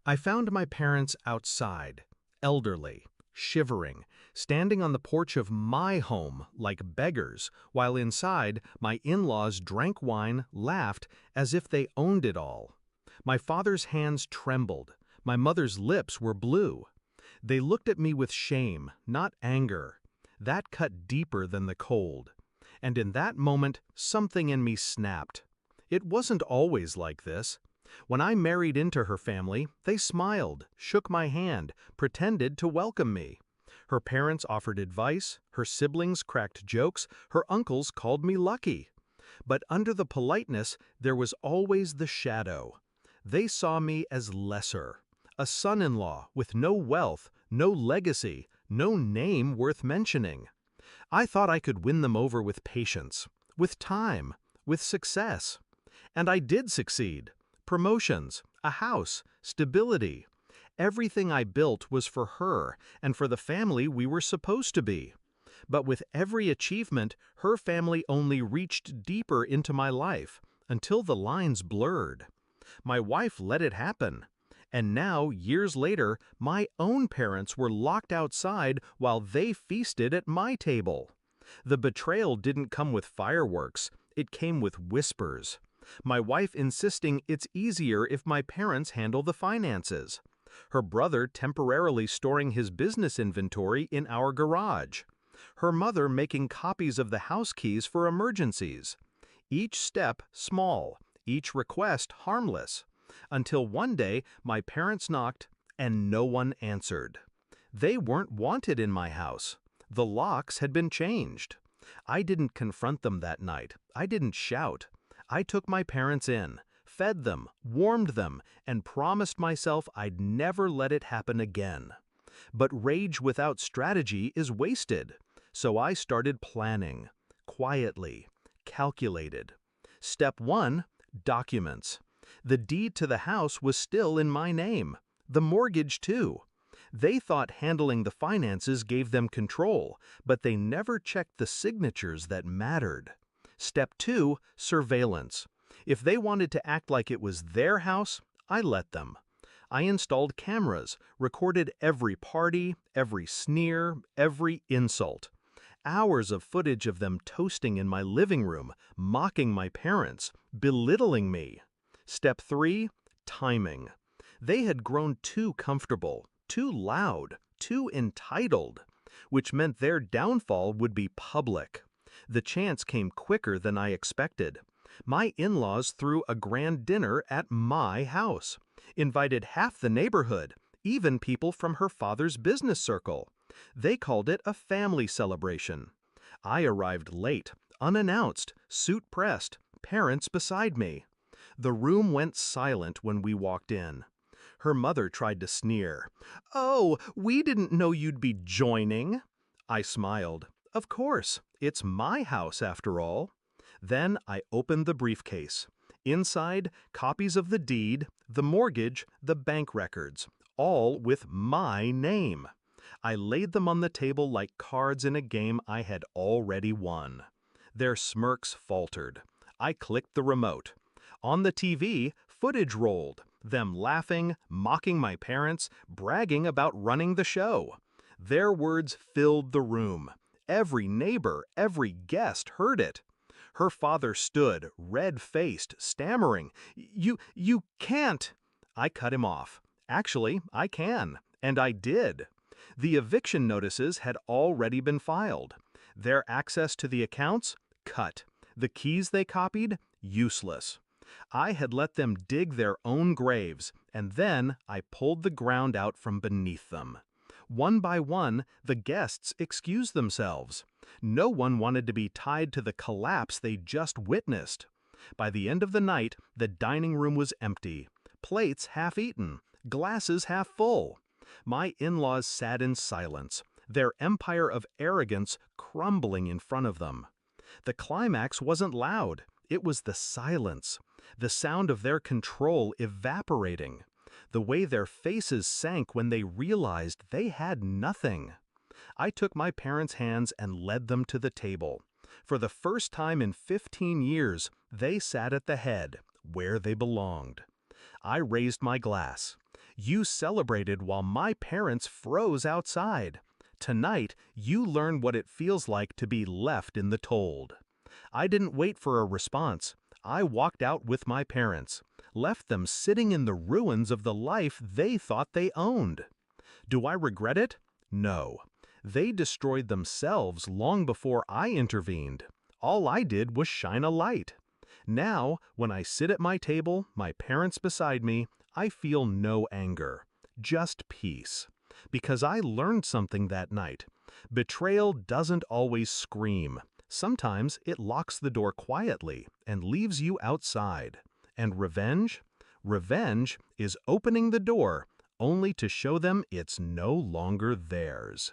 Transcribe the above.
I found my parents outside, elderly, shivering, standing on the porch of my home like beggars, while inside, my in-laws drank wine, laughed, as if they owned it all. My father's hands trembled. My mother's lips were blue. They looked at me with shame, not anger. That cut deeper than the cold. And in that moment, something in me snapped. It wasn't always like this. When I married into her family, they smiled, shook my hand, pretended to welcome me. Her parents offered advice, her siblings cracked jokes, her uncles called me lucky. But under the politeness, there was always the shadow. They saw me as lesser, a son-in-law with no wealth, no legacy, no name worth mentioning. I thought I could win them over with patience, with time, with success. And I did succeed. Promotions, a house, stability. Everything I built was for her and for the family we were supposed to be. But with every achievement, her family only reached deeper into my life, until the lines blurred. My wife let it happen. And now, years later, my own parents were locked outside while they feasted at my table. The betrayal didn't come with fireworks, it came with whispers. My wife insisting it's easier if my parents handle the finances. Her brother temporarily storing his business inventory in our garage. Her mother making copies of the house keys for emergencies. Each step small, each request harmless. Until one day my parents knocked and no one answered. They weren't wanted in my house. The locks had been changed. I didn't confront them that night. I didn't shout. I took my parents in, fed them, warmed them, and promised myself I'd never let it happen again. But rage without strategy is wasted, so I started planning, quietly, calculated. Step 1, documents. The deed to the house was still in my name, the mortgage too. They thought handling the finances gave them control, but they never checked the signatures that mattered. Step 2, surveillance. If they wanted to act like it was their house, I let them. I installed cameras, recorded every party, every sneer, every insult. Hours of footage of them toasting in my living room, mocking my parents, belittling me. Step 3, timing. They had grown too comfortable, too loud, too entitled, which meant their downfall would be public. The chance came quicker than I expected. My in-laws threw a grand dinner at my house, invited half the neighborhood, even people from her father's business circle. They called it a family celebration. I arrived late, unannounced, suit pressed, parents beside me. The room went silent when we walked in. Her mother tried to sneer. "Oh, we didn't know you'd be joining." I smiled. Of course, it's my house after all. Then I opened the briefcase. Inside, copies of the deed, the mortgage, the bank records, all with my name. I laid them on the table like cards in a game I had already won. Their smirks faltered. I clicked the remote. On the TV, footage rolled, them laughing, mocking my parents, bragging about running the show. Their words filled the room. Every neighbor, every guest heard it. Her father stood, red-faced, stammering, You can't." I cut him off. Actually, I can. And I did. The eviction notices had already been filed. Their access to the accounts? Cut. The keys they copied? Useless. I had let them dig their own graves, and then I pulled the ground out from beneath them. One by one, the guests excused themselves. No one wanted to be tied to the collapse they just witnessed. By the end of the night, the dining room was empty. Plates half-eaten, glasses half full. My in-laws sat in silence, their empire of arrogance crumbling in front of them. The climax wasn't loud. It was the silence, the sound of their control evaporating, the way their faces sank when they realized they had nothing. I took my parents' hands and led them to the table. For the first time in 15 years, they sat at the head, where they belonged. I raised my glass. You celebrated while my parents froze outside. Tonight, you learn what it feels like to be left in the cold. I didn't wait for a response. I walked out with my parents, left them sitting in the ruins of the life they thought they owned. Do I regret it? No. They destroyed themselves long before I intervened. All I did was shine a light. Now, when I sit at my table, my parents beside me, I feel no anger, just peace. Because I learned something that night. Betrayal doesn't always scream. Sometimes it locks the door quietly and leaves you outside. And revenge? Revenge is opening the door only to show them it's no longer theirs.